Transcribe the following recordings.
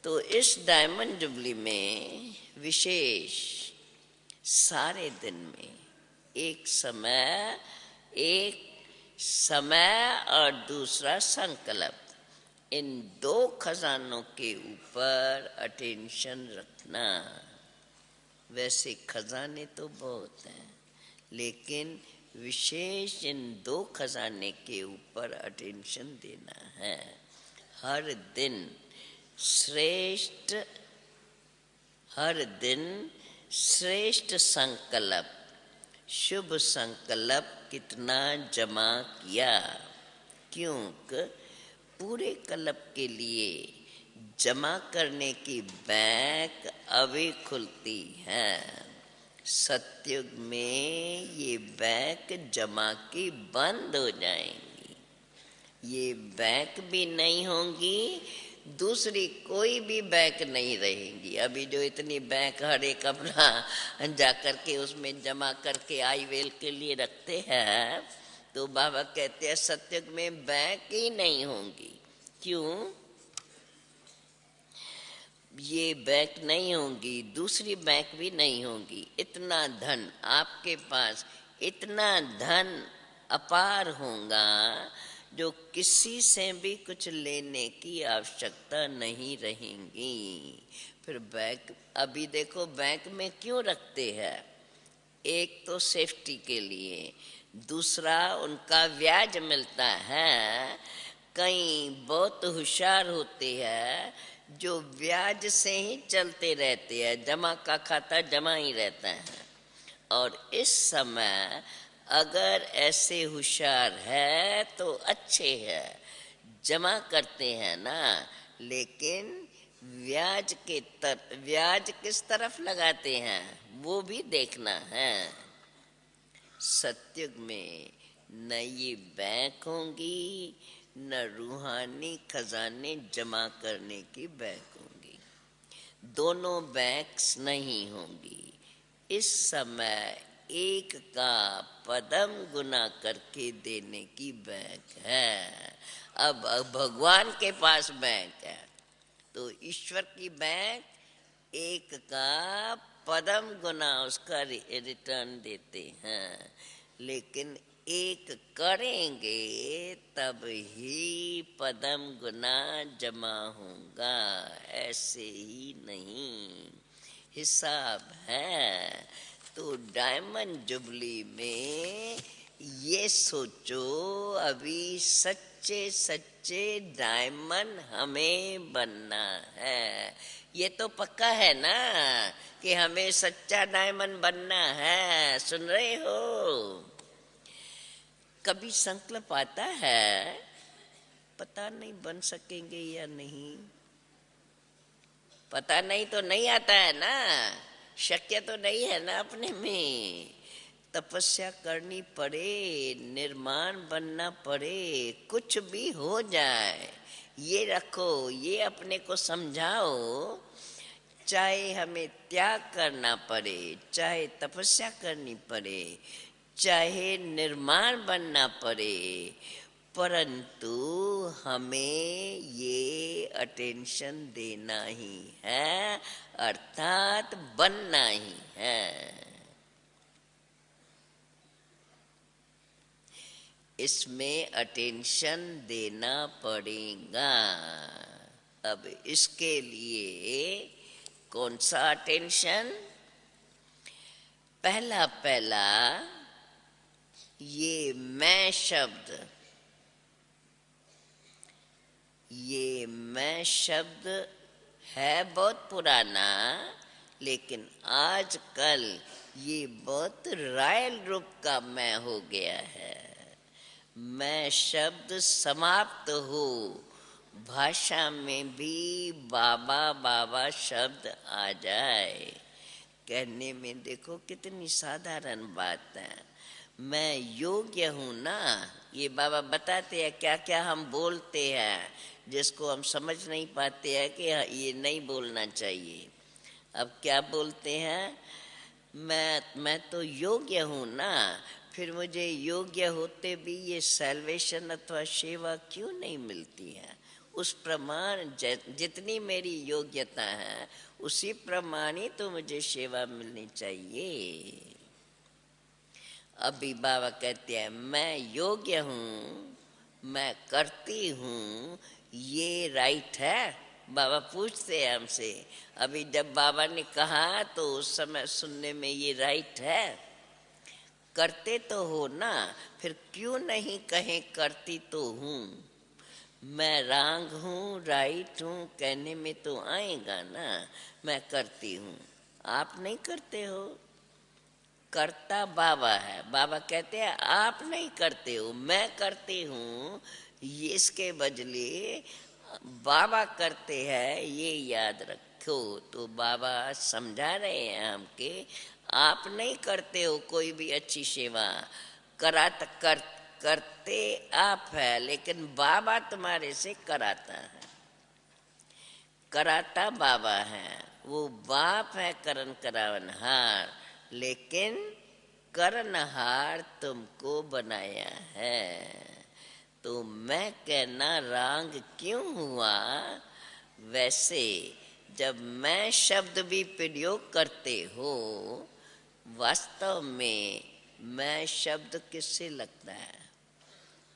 तो इस diamond jubilee में विशेष सारे दिन में एक समय और दूसरा संकल्प, इन दो खजानों के ऊपर अटेंशन रखना। वैसे खजाने तो बहुत हैं, लेकिन विशेष इन दो खजाने के ऊपर अटेंशन देना है। हर दिन श्रेष्ठ संकल्प, शुभ संकल्प कितना जमा किया, क्योंकि पूरे कल्प के लिए जमा करने की बैंक अभी खुलती है। सतयुग में ये बैंक जमा की बंद हो जाएंगी, ये बैंक भी नहीं होंगी, दूसरी कोई भी बैंक नहीं रहेंगी। अभी जो इतनी बैंक हर एक अपना जाकर के उसमें जमा करके आई वेल के लिए रखते हैं, तो बाबा कहते हैं सतयुग में बैंक ही नहीं होंगी। क्यों? ये बैंक नहीं होंगी, दूसरी बैंक भी नहीं होंगी। इतना धन आपके पास, इतना धन अपार होगा जो किसी से भी कुछ लेने की आवश्यकता नहीं रहेगी। फिर बैंक, अभी देखो बैंक में क्यों रखते हैं? एक तो सेफ्टी के लिए, दूसरा उनका ब्याज मिलता है। कई बहुत होशियार होते हैं जो ब्याज से ही चलते रहते हैं, जमा का खाता जमा ही रहता है। और इस समय अगर ऐसे होशियार है तो अच्छे है, जमा करते हैं ना, लेकिन ब्याज किस तरफ लगाते हैं वो भी देखना है। सतयुग में न ये बैंक होंगी, न रूहानी खजाने जमा करने की बैंक होंगी, दोनों बैंक्स नहीं होंगी। इस समय एक का पदम गुना करके देने की बैंक है। अब भगवान के पास बैंक है, तो ईश्वर की बैंक एक का पदम गुना उसका रिटर्न देते हैं। लेकिन एक करेंगे तब ही पदम गुना जमा होगा, ऐसे ही नहीं, हिसाब है। तो डायमंड जुबली में ये सोचो, अभी सच्चे सच्चे डायमंड हमें बनना है। ये तो पक्का है ना कि हमें सच्चा डायमंड बनना है। सुन रहे हो? कभी संकल्प आता है, पता नहीं बन सकेंगे या नहीं, पता नहीं तो नहीं आता है ना, शक्य तो नहीं है ना अपने में। तपस्या करनी पड़े, निर्माण बनना पड़े, कुछ भी हो जाए, ये रखो, ये अपने को समझाओ। चाहे हमें त्याग करना पड़े, चाहे तपस्या करनी पड़े, चाहे निर्माण बनना पड़े, परंतु हमें ये अटेंशन देना ही है, अर्थात बनना ही है। इसमें अटेंशन देना पड़ेगा। अब इसके लिए कौन सा अटेंशन? पहला ये मैं शब्द है बहुत पुराना, लेकिन आजकल ये बहुत रायल रूप का मैं हो गया है। मैं शब्द समाप्त हो, भाषा में भी बाबा बाबा शब्द आ जाए। कहने में देखो कितनी साधारण बात है। मैं योग्य हूँ ना, ये बाबा बताते हैं क्या क्या हम बोलते हैं जिसको हम समझ नहीं पाते हैं कि ये नहीं बोलना चाहिए। अब क्या बोलते हैं? मैं तो योग्य हूँ ना, फिर मुझे योग्य होते भी ये सैल्वेशन अथवा सेवा क्यों नहीं मिलती है? उस प्रमाण जितनी मेरी योग्यता है उसी प्रमाण ही तो मुझे सेवा मिलनी चाहिए। अभी बाबा कहते हैं मैं योग्य हूँ, मैं करती हूँ, ये राइट है? बाबा पूछते हैं हमसे। अभी जब बाबा ने कहा तो उस समय सुनने में ये राइट है? करते तो हो ना, फिर क्यों नहीं कहें करती तो हूँ? मैं रॉन्ग हूँ राइट हूँ कहने में तो आएगा ना। मैं करती हूँ, आप नहीं करते हो। करता बाबा है। बाबा कहते हैं आप नहीं करते हो, मैं करती हूँ। ये इसके बदले बाबा करते हैं, ये याद रखो। तो बाबा समझा रहे हैं हमके, आप नहीं करते हो कोई भी अच्छी सेवा, करते आप है, लेकिन बाबा तुम्हारे से कराता है। कराता बाबा है, वो बाप है करन करावनहार, लेकिन करनहार तुमको बनाया है। तो मैं कहना रॉन्ग क्यों हुआ? वैसे जब मैं शब्द भी प्रयोग करते हो, वास्तव में मैं शब्द किससे लगता है?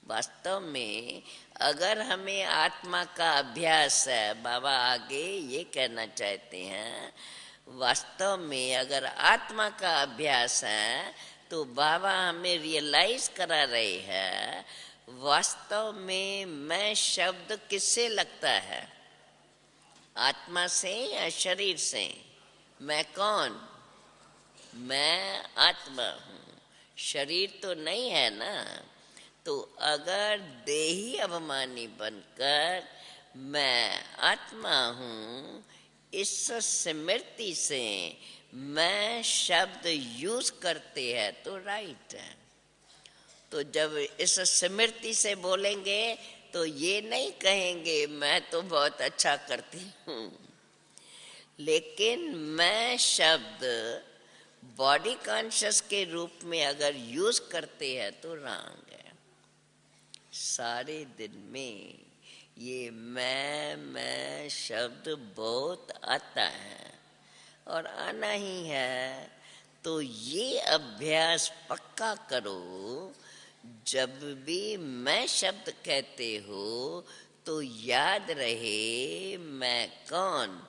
वास्तव में अगर हमें आत्मा का अभ्यास है, बाबा आगे ये कहना चाहते हैं, वास्तव में अगर आत्मा का अभ्यास है तो बाबा हमें रियलाइज करा रहे हैं वास्तव में मैं शब्द किससे लगता है? आत्मा से या शरीर से? मैं कौन? मैं आत्मा हूँ, शरीर तो नहीं है ना। तो अगर देही अभिमानी बनकर मैं आत्मा हूँ, इस स्मृति से मैं शब्द यूज करते हैं तो राइट है। तो जब इस स्मृति से बोलेंगे तो ये नहीं कहेंगे मैं तो बहुत अच्छा करती हूँ, लेकिन मैं शब्द बॉडी कॉन्शियस के रूप में अगर यूज करते हैं तो रॉन्ग है। सारे दिन में ये मैं शब्द बहुत आता है और आना ही है। तो ये अभ्यास पक्का करो, जब भी मैं शब्द कहते हो तो याद रहे मैं कौन?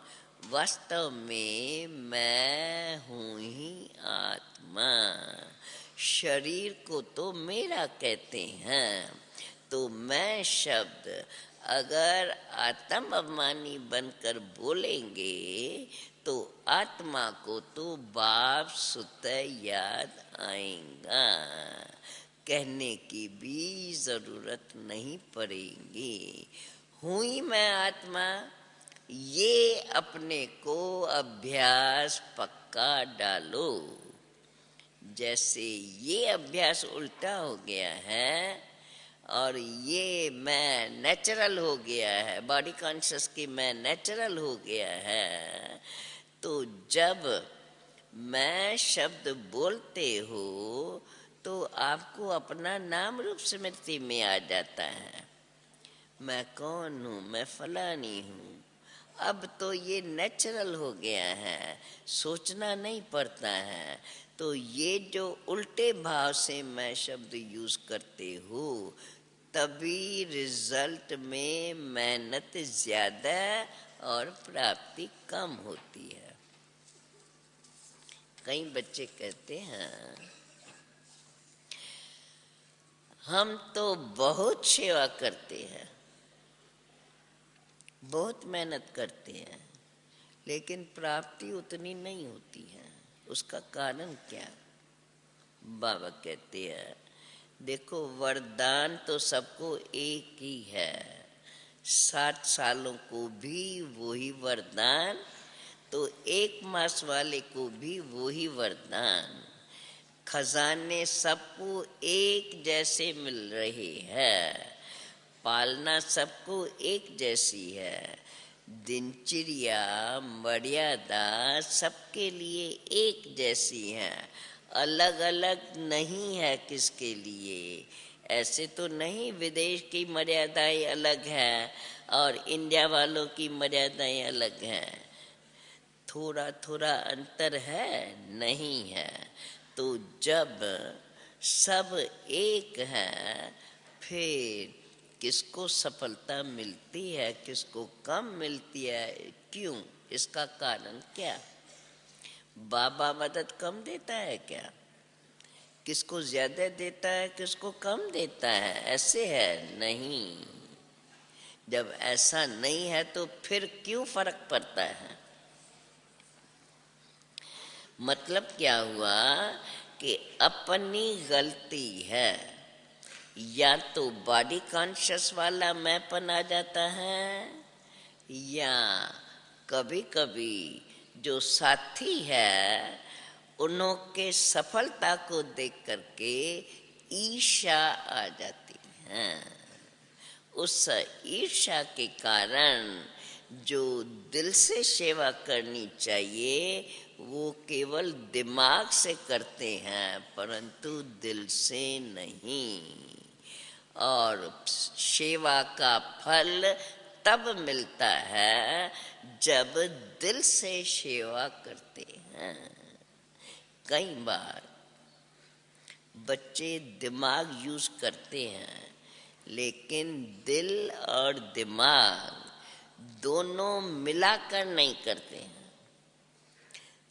वास्तव में मैं हूँ ही आत्मा। शरीर को तो मेरा कहते हैं। तो मैं शब्द अगर आत्म अभिमानी बनकर बोलेंगे तो आत्मा को तो बाप सुत याद आएगा, कहने की भी जरूरत नहीं पड़ेगी। हूँ ही मैं आत्मा, ये अपने को अभ्यास पक्का डालो। जैसे ये अभ्यास उल्टा हो गया है और ये मैं नेचुरल हो गया है, बॉडी कॉन्शियस की मैं नेचुरल हो गया है, तो जब मैं शब्द बोलते हो तो आपको अपना नाम रूप स्मृति में आ जाता है। मैं कौन हूँ? मैं फलानी हूँ। अब तो ये नेचुरल हो गया है, सोचना नहीं पड़ता है। तो ये जो उल्टे भाव से मैं शब्द यूज करते हो, तभी रिजल्ट में मेहनत ज्यादा और प्राप्ति कम होती है। कई बच्चे कहते हैं हम तो बहुत सेवा करते हैं, बहुत मेहनत करते हैं, लेकिन प्राप्ति उतनी नहीं होती है। उसका कारण क्या? बाबा कहते हैं देखो, वरदान तो सबको एक ही है। 60 सालों को भी वही वरदान, तो 1 मास वाले को भी वही वरदान। खजाने सबको एक जैसे मिल रहे हैं, पालना सबको एक जैसी है, दिनचर्या मर्यादा सबके लिए एक जैसी है, अलग अलग नहीं है किसके लिए। ऐसे तो नहीं विदेश की मर्यादाएं अलग है और इंडिया वालों की मर्यादाएं अलग हैं। थोड़ा थोड़ा अंतर है, नहीं है। तो जब सब एक है, फिर किसको सफलता मिलती है, किसको कम मिलती है, क्यों? इसका कारण क्या? बाबा मदद कम देता है क्या? किसको ज्यादा देता है, किसको कम देता है? ऐसे है? नहीं। जब ऐसा नहीं है तो फिर क्यों फर्क पड़ता है? मतलब क्या हुआ कि अपनी गलती है। या तो बॉडी कॉन्शियस वाला मैंपन आ जाता है, या कभी कभी जो साथी है उन्हों के सफलता को देख करके ईर्ष्या आ जाती है। उस ईर्ष्या के कारण जो दिल से सेवा करनी चाहिए वो केवल दिमाग से करते हैं, परंतु दिल से नहीं। और सेवा का फल तब मिलता है जब दिल से सेवा करते हैं। कई बार बच्चे दिमाग यूज करते हैं, लेकिन दिल और दिमाग दोनों मिलाकर नहीं करते हैं।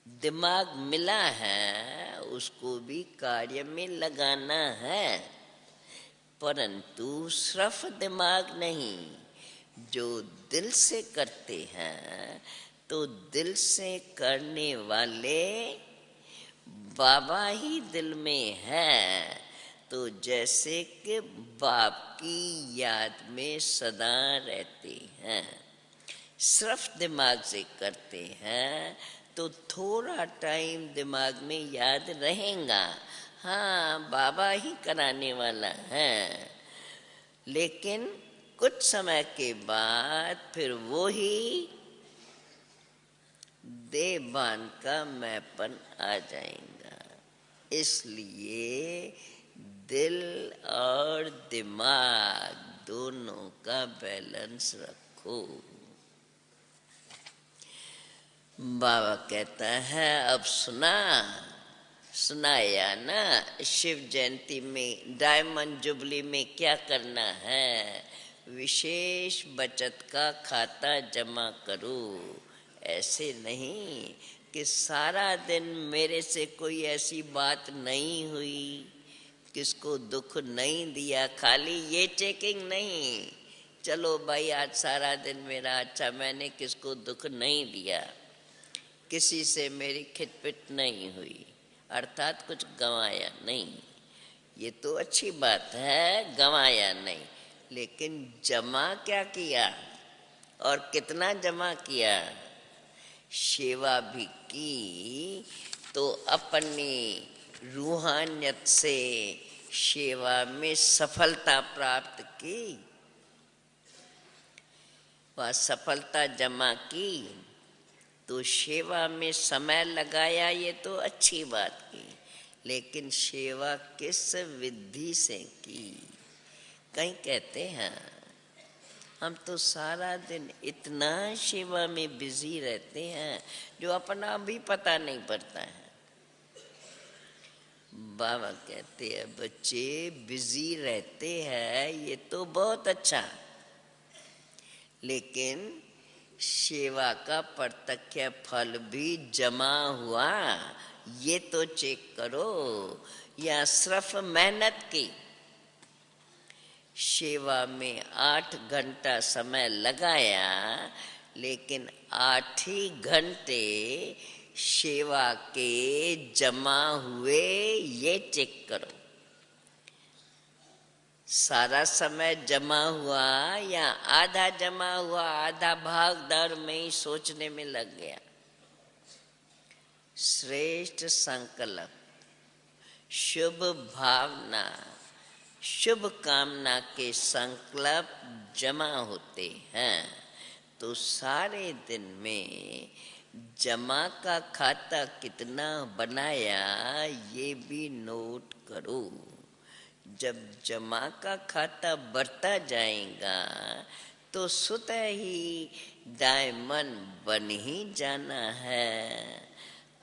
दिमाग मिला है, उसको भी कार्य में लगाना है, परंतु सिर्फ दिमाग नहीं। जो दिल से करते हैं, तो दिल से करने वाले बाबा ही दिल में है। तो जैसे कि बाप की याद में सदा रहते हैं। सिर्फ दिमाग से करते हैं तो थोड़ा टाइम दिमाग में याद रहेगा, हाँ बाबा ही कराने वाला है। लेकिन कुछ समय के बाद फिर वो ही देवान का मैंपन आ जाएगा। इसलिए दिल और दिमाग दोनों का बैलेंस रखो। बाबा कहता है, अब सुनाया ना, शिव जयंती में डायमंड जुबली में क्या करना है? विशेष बचत का खाता जमा करो। ऐसे नहीं कि सारा दिन मेरे से कोई ऐसी बात नहीं हुई, किसको दुख नहीं दिया, खाली ये चेकिंग नहीं, चलो भाई आज सारा दिन मेरा अच्छा, मैंने किसको दुख नहीं दिया, किसी से मेरी खिटपिट नहीं हुई, अर्थात कुछ गंवाया नहीं। ये तो अच्छी बात है, गंवाया नहीं, लेकिन जमा क्या किया और कितना जमा किया? सेवा भी की तो अपनी रूहानियत से सेवा में सफलता प्राप्त की, वह सफलता जमा की तो सेवा में समय लगाया, ये तो अच्छी बात की, लेकिन सेवा किस विधि से की? कहीं कहते हैं हम तो सारा दिन इतना सेवा में बिजी रहते हैं जो अपना भी पता नहीं पड़ता है। बाबा कहते हैं बच्चे बिजी रहते हैं, ये तो बहुत अच्छा, लेकिन सेवा का प्रत्यक्ष फल भी जमा हुआ ये तो चेक करो, या सिर्फ मेहनत की। सेवा में 8 घंटा समय लगाया, लेकिन 8 ही घंटे सेवा के जमा हुए ये चेक करो। सारा समय जमा हुआ या आधा जमा हुआ, आधा भाग दौड़ में ही सोचने में लग गया। श्रेष्ठ संकल्प, शुभ भावना, शुभ कामना के संकल्प जमा होते हैं तो सारे दिन में जमा का खाता कितना बनाया ये भी नोट करो। जब जमा का खाता बढ़ता जाएगा तो स्वतः ही डायमंड बन ही जाना है।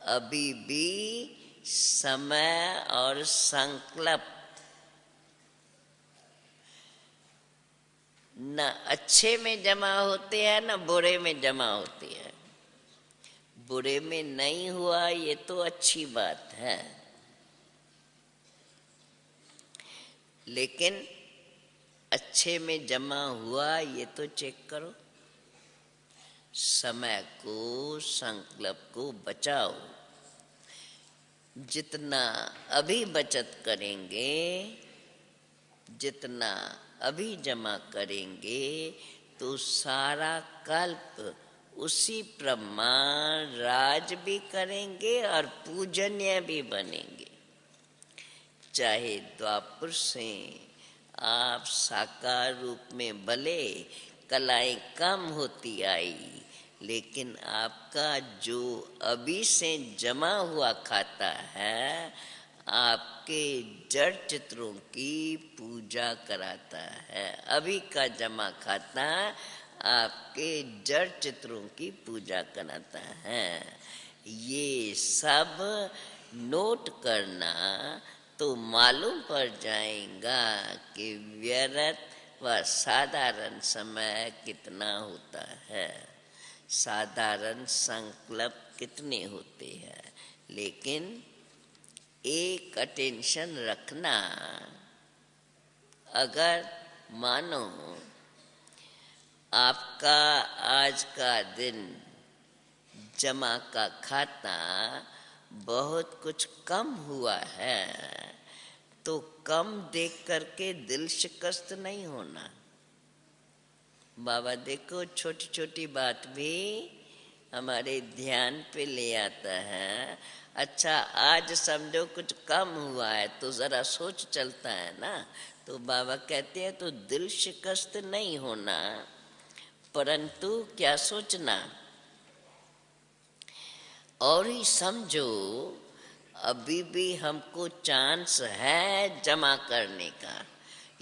अभी भी समय और संकल्प न अच्छे में जमा होते हैं न बुरे में जमा होते हैं। बुरे में नहीं हुआ ये तो अच्छी बात है, लेकिन अच्छे में जमा हुआ ये तो चेक करो। समय को, संकल्प को बचाओ। जितना अभी बचत करेंगे, जितना अभी जमा करेंगे, तो सारा कल्प उसी प्रमाण राज भी करेंगे और पूजनीय भी बनेंगे। चाहे द्वापर से आप साकार रूप में भले कलाएं कम होती आई, लेकिन आपका जो अभी से जमा हुआ खाता है, आपके जड़ चित्रों की पूजा कराता है। अभी का जमा खाता आपके जड़ चित्रों की पूजा कराता है। ये सब नोट करना तो मालूम पड़ जाएगा कि व्यर्थ व साधारण समय कितना होता है, साधारण संकल्प कितने होते हैं। लेकिन एक अटेंशन रखना, अगर मानो आपका आज का दिन जमा का खाता बहुत कुछ कम हुआ है, तो कम देख करके दिल शिकस्त नहीं होना। बाबा देखो छोटी छोटी बात भी हमारे ध्यान पे ले आता है। अच्छा आज समझो कुछ कम हुआ है तो जरा सोच चलता है ना, तो बाबा कहते हैं तो दिल शिकस्त नहीं होना, परंतु क्या सोचना, और ही समझो अभी भी हमको चांस है जमा करने का।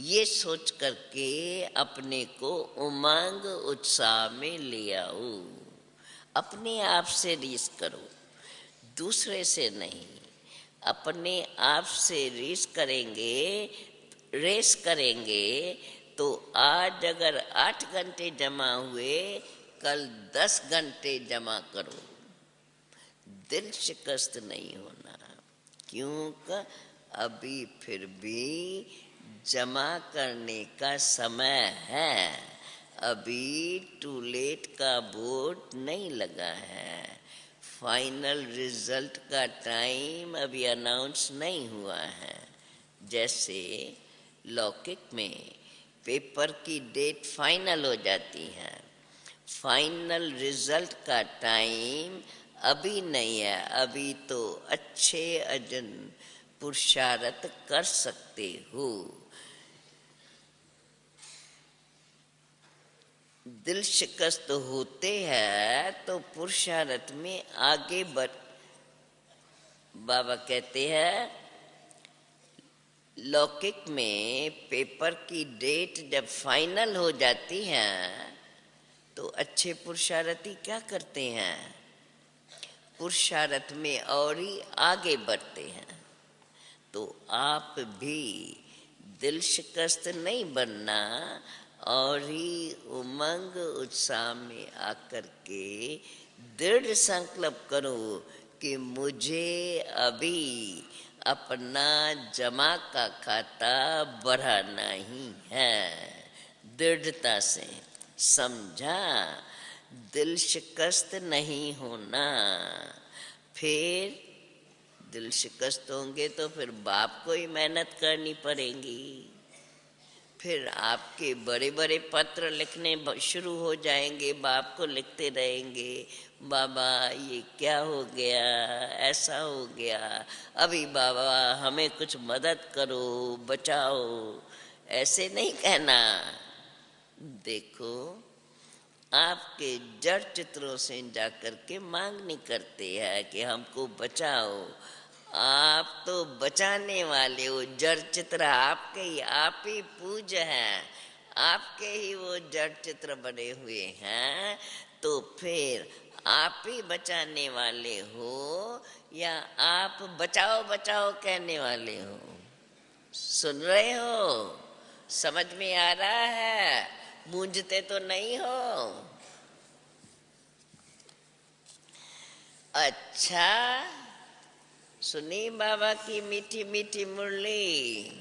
ये सोच करके अपने को उमंग उत्साह में ले आओ। अपने आप से रीस करो, दूसरे से नहीं। अपने आप से रेस करेंगे तो आज अगर 8 घंटे जमा हुए, कल 10 घंटे जमा करो। दिल शिकस्त नहीं होना, क्योंकि अभी फिर भी जमा करने का समय है। अभी टू लेट का बोर्ड नहीं लगा है। फाइनल रिजल्ट का टाइम अभी अनाउंस नहीं हुआ है। जैसे लौकिक में पेपर की डेट फाइनल हो जाती है, फाइनल रिजल्ट का टाइम अभी नहीं है। अभी तो अच्छे अजन पुरुषार्थ कर सकते हो। दिल शिकस्त होते हैं तो पुरुषार्थ में आगे बढ़। बाबा कहते हैं लौकिक में पेपर की डेट जब फाइनल हो जाती है तो अच्छे पुरुषार्थी क्या करते हैं, पुरुषार्थ में और ही आगे बढ़ते हैं। तो आप भी दिल शिकस्त नहीं बनना, और ही उमंग उत्साह में आकर के दृढ़ संकल्प करो कि मुझे अभी अपना जमा का खाता बढ़ाना ही है। दृढ़ता से समझा, दिल शिकस्त नहीं होना। फिर दिल शिकस्त होंगे तो फिर बाप को ही मेहनत करनी पड़ेगी। फिर आपके बड़े बड़े पत्र लिखने शुरू हो जाएंगे, बाप को लिखते रहेंगे, बाबा ये क्या हो गया, ऐसा हो गया, अभी बाबा हमें कुछ मदद करो, बचाओ। ऐसे नहीं कहना। देखो आपके जड़ चित्रों से जाकर के मांग नहीं करते हैं कि हमको बचाओ। आप तो बचाने वाले हो। जड़ चित्र आपके ही, आप ही पूज है। आपके ही वो जड़ चित्र बने हुए हैं, तो फिर आप ही बचाने वाले हो या आप बचाओ बचाओ कहने वाले हो? सुन रहे हो? समझ में आ रहा है? मूंझते तो नहीं हो? अच्छा, सुनी बाबा की मीठी मीठी मुरली।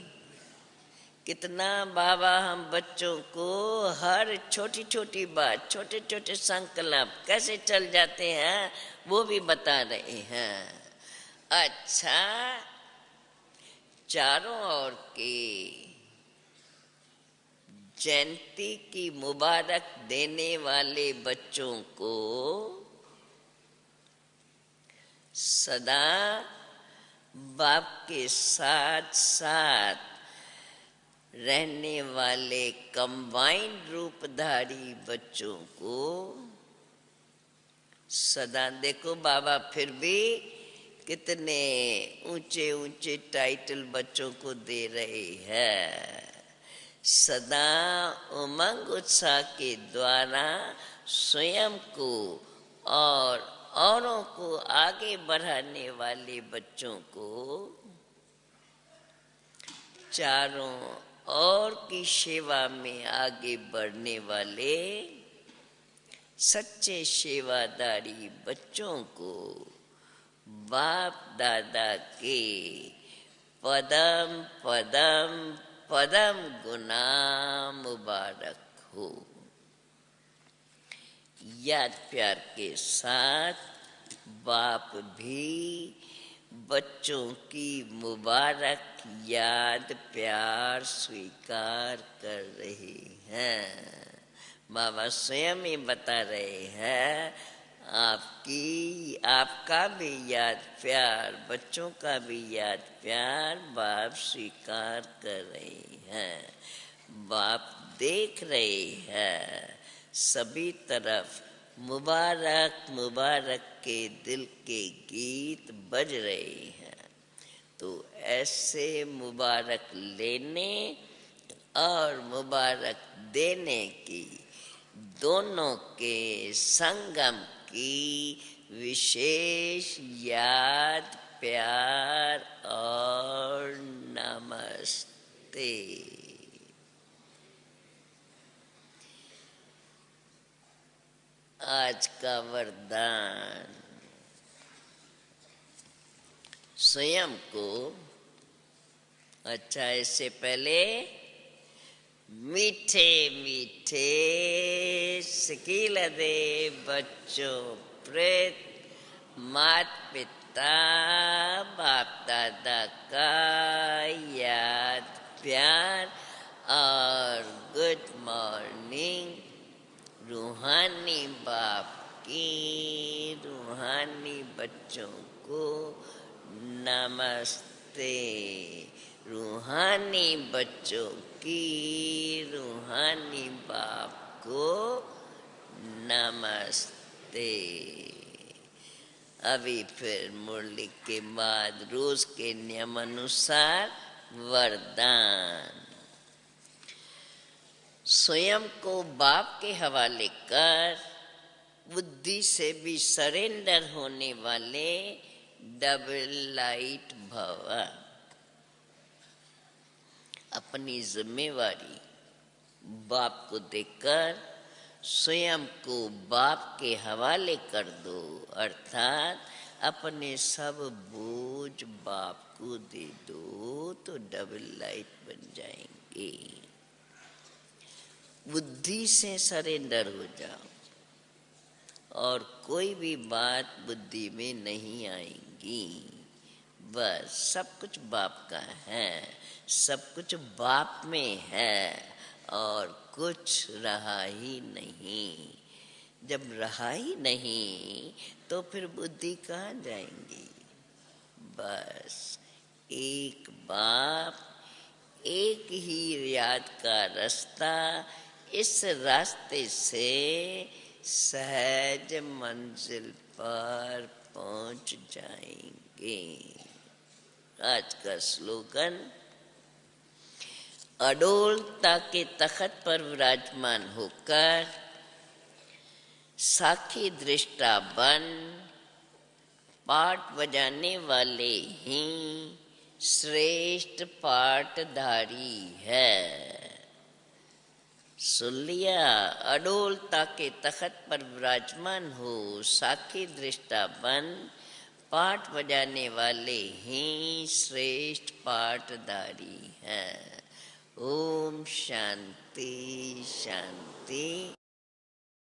कितना बाबा हम बच्चों को हर छोटी छोटी बात, छोटे छोटे संकल्प कैसे चल जाते हैं वो भी बता रहे हैं। अच्छा, चारों ओर की जयंती की मुबारक देने वाले बच्चों को सदा बाप के साथ साथ रहने वाले कंबाइंड रूपधारी बच्चों को सदा, देखो बाबा फिर भी कितने ऊंचे ऊंचे टाइटल बच्चों को दे रहे हैं। सदा उमंग उत्साह के द्वारा स्वयं को और औरों को आगे बढ़ाने वाले बच्चों को चारों और की सेवा में आगे बढ़ने वाले सच्चे सेवादारी बच्चों को बाप दादा के पदम पदम पदम गुना मुबारक हो। याद प्यार के साथ बाप भी बच्चों की मुबारक याद प्यार स्वीकार कर रहे हैं। बाबा स्वयं ही बता रहे हैं, आपका भी याद प्यार, बच्चों का भी याद प्यार बाप स्वीकार कर रहे हैं। बाप देख रहे हैं, सभी तरफ मुबारक मुबारक के दिल के गीत बज रहे हैं। तो ऐसे मुबारक लेने और मुबारक देने की दोनों के संगम की विशेष याद प्यार और नमस्ते। आज का वरदान, स्वयं को, अच्छा इससे पहले मीठे मीठे सिकील दे बच्चों प्रेत मात पिता बाप दादा का याद प्यार और गुड मॉर्निंग। रूहानी बाप की रूहानी बच्चों को नमस्ते। रूहानी बच्चों की रूहानी बाप को नमस्ते। अभी फिर मुरली के बाद रोज के नियम अनुसार वरदान। स्वयं को बाप के हवाले कर बुद्धि से भी सरेंडर होने वाले डबल लाइट भव। अपनी जिम्मेवारी बाप को देकर स्वयं को बाप के हवाले कर दो, अर्थात अपने सब बोझ बाप को दे दो तो डबल लाइट बन जाएंगे। बुद्धि से सरेंडर हो जाओ और कोई भी बात बुद्धि में नहीं आएगी। बस सब कुछ बाप का है, सब कुछ बाप में है और कुछ रहा ही नहीं। जब रहा ही नहीं तो फिर बुद्धि कहाँ जाएंगी। बस एक बाप, एक ही याद का रास्ता, इस रास्ते से सहज मंजिल पर पहुंच जाएंगे। आज का स्लोगन, अडोलता के तख्त पर विराजमान होकर साखी दृष्टा बन पाठ बजाने वाले ही श्रेष्ठ पाठधारी है। सुन लिया, अडोलता के तख्त पर विराजमान हो, साखी दृष्टा बन पाठ बजाने वाले ही श्रेष्ठ पाठधारी है। ओम शांति शांति।